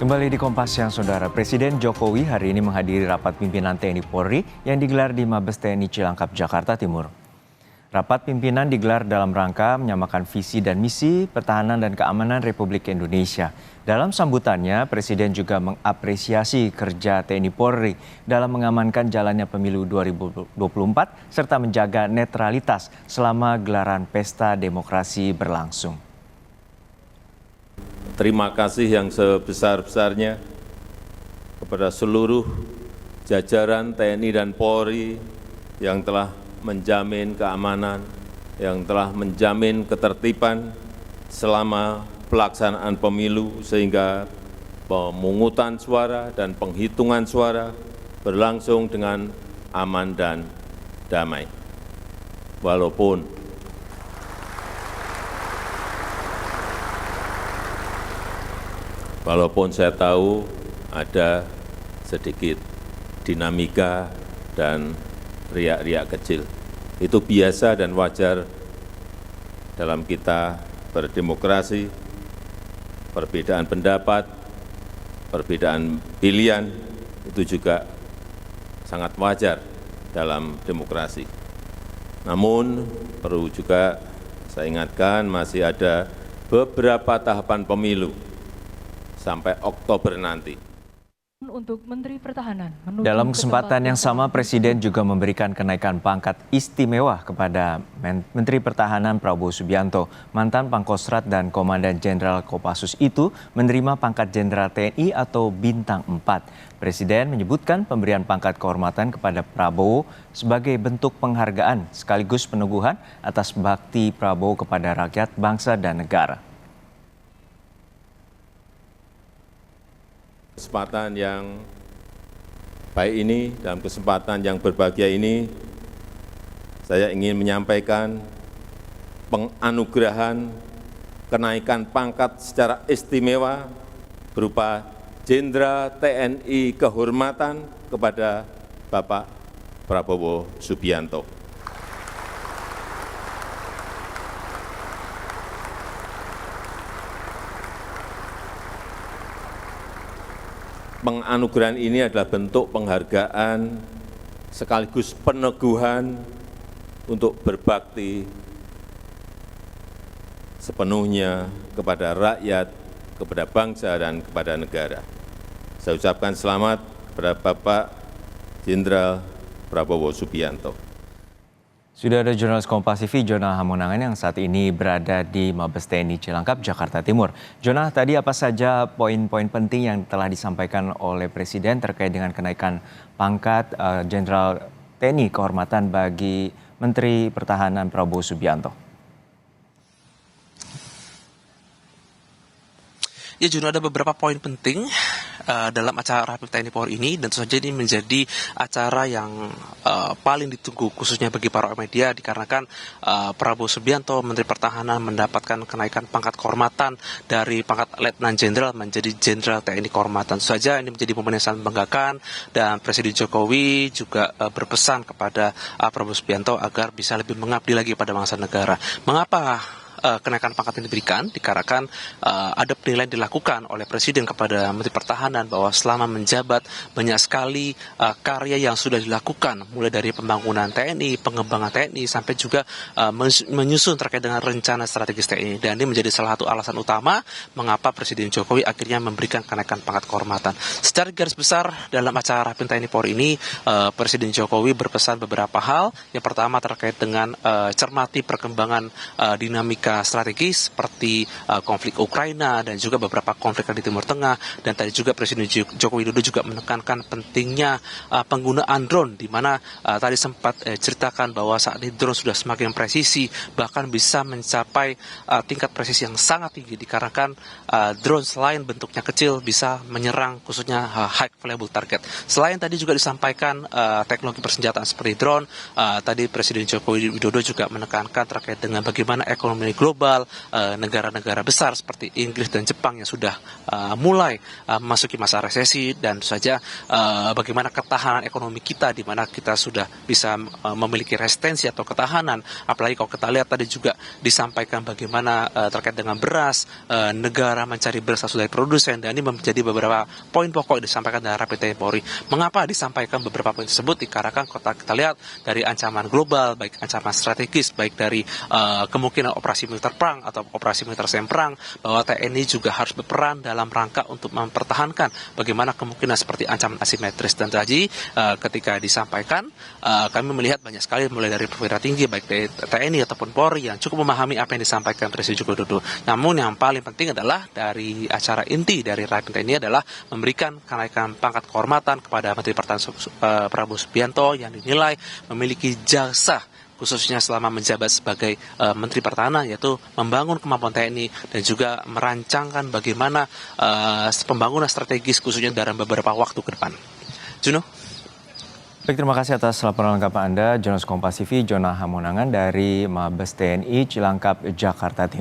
Kembali di Kompas Siang, Saudara. Presiden Jokowi hari ini menghadiri rapat pimpinan TNI Polri yang digelar di Mabes TNI Cilangkap, Jakarta Timur. Rapat pimpinan digelar dalam rangka menyamakan visi dan misi pertahanan dan keamanan Republik Indonesia. Dalam sambutannya, Presiden juga mengapresiasi kerja TNI Polri dalam mengamankan jalannya pemilu 2024 serta menjaga netralitas selama gelaran pesta demokrasi berlangsung. Terima kasih yang sebesar-besarnya kepada seluruh jajaran TNI dan Polri yang telah menjamin keamanan, yang telah menjamin ketertiban selama pelaksanaan pemilu sehingga pemungutan suara dan penghitungan suara berlangsung dengan aman dan damai. Walaupun saya tahu ada sedikit dinamika dan riak-riak kecil. Itu biasa dan wajar dalam kita berdemokrasi, perbedaan pendapat, perbedaan pilihan, itu juga sangat wajar dalam demokrasi. Namun perlu juga saya ingatkan masih ada beberapa tahapan pemilu sampai Oktober nanti. Untuk Menteri Pertahanan. Dalam kesempatan yang sama, Presiden juga memberikan kenaikan pangkat istimewa kepada Menteri Pertahanan Prabowo Subianto. Mantan Pangkostrat dan Komandan Jenderal Kopassus itu menerima pangkat Jenderal TNI atau Bintang 4. Presiden menyebutkan pemberian pangkat kehormatan kepada Prabowo sebagai bentuk penghargaan sekaligus peneguhan atas bakti Prabowo kepada rakyat, bangsa, dan negara. Kesempatan yang baik ini, dalam kesempatan yang berbahagia ini, saya ingin menyampaikan penganugerahan kenaikan pangkat secara istimewa berupa Jenderal TNI Kehormatan kepada Bapak Prabowo Subianto. Penganugerahan ini adalah bentuk penghargaan sekaligus peneguhan untuk berbakti sepenuhnya kepada rakyat, kepada bangsa, dan kepada negara. Saya ucapkan selamat kepada Bapak Jenderal Prabowo Subianto. Sudah ada jurnalis Kompas TV, Jonah Hamonangan yang saat ini berada di Mabes TNI Cilangkap, Jakarta Timur. Jonah, tadi apa saja poin-poin penting yang telah disampaikan oleh Presiden terkait dengan kenaikan pangkat Jenderal TNI kehormatan bagi Menteri Pertahanan Prabowo Subianto? Ya, Juno, ada beberapa poin penting dalam acara Rapim TNI Polri ini, dan tentu saja ini menjadi acara yang paling ditunggu khususnya bagi para media dikarenakan Prabowo Subianto, Menteri Pertahanan, mendapatkan kenaikan pangkat kehormatan dari pangkat Letnan Jenderal menjadi Jenderal TNI Kehormatan. Tentu saja ini menjadi momen yang sangat membanggakan, dan Presiden Jokowi juga berpesan kepada Prabowo Subianto agar bisa lebih mengabdi lagi pada bangsa negara. Mengapa kenaikan pangkat ini diberikan? Dikarenakan ada penilaian dilakukan oleh Presiden kepada Menteri Pertahanan bahwa selama menjabat banyak sekali karya yang sudah dilakukan, mulai dari pembangunan TNI, pengembangan TNI, sampai juga menyusun terkait dengan rencana strategis TNI. Dan ini menjadi salah satu alasan utama mengapa Presiden Jokowi akhirnya memberikan kenaikan pangkat kehormatan. Secara garis besar dalam acara Rapim TNI Polri ini, Presiden Jokowi berpesan beberapa hal. Yang pertama terkait dengan cermati perkembangan dinamika strategis seperti konflik Ukraina dan juga beberapa konflik di Timur Tengah. Dan tadi juga Presiden Joko Widodo juga menekankan pentingnya penggunaan drone, di mana tadi sempat ceritakan bahwa saat ini drone sudah semakin presisi, bahkan bisa mencapai tingkat presisi yang sangat tinggi dikarenakan drone selain bentuknya kecil bisa menyerang khususnya high valuable target. Selain tadi juga disampaikan teknologi persenjataan seperti drone, tadi Presiden Joko Widodo juga menekankan terkait dengan bagaimana ekonomi global, negara-negara besar seperti Inggris dan Jepang yang sudah mulai memasuki masa resesi, dan tentu saja bagaimana ketahanan ekonomi kita, di mana kita sudah bisa memiliki resistensi atau ketahanan. Apalagi kalau kita lihat tadi juga disampaikan bagaimana terkait dengan beras, negara mencari beras langsung dari produsen, dan ini menjadi beberapa poin pokok yang disampaikan dari Rapim TNI Polri. Mengapa disampaikan beberapa poin tersebut? Dikarenakan kalau kita lihat dari ancaman global, baik ancaman strategis, baik dari kemungkinan operasi militer perang atau operasi militer semprang, bahwa TNI juga harus berperan dalam rangka untuk mempertahankan bagaimana kemungkinan seperti ancaman asimetris. Dan tadi ketika disampaikan, kami melihat banyak sekali mulai dari perwira tinggi baik dari TNI ataupun Polri yang cukup memahami apa yang disampaikan Presiden Joko Widodo. Namun yang paling penting adalah dari acara inti dari Rapim TNI adalah memberikan kenaikan pangkat kehormatan kepada Menteri Pertahanan Prabowo Subianto yang dinilai memiliki jasa khususnya selama menjabat sebagai Menteri Pertahanan, yaitu membangun kemampuan TNI dan juga merancangkan bagaimana pembangunan strategis khususnya dalam beberapa waktu ke depan. Juno. Baik, terima kasih atas laporan lengkap Anda, Jurnalis Kompas TV, Jona Hamonangan dari Mabes TNI Cilangkap, Jakarta Timur.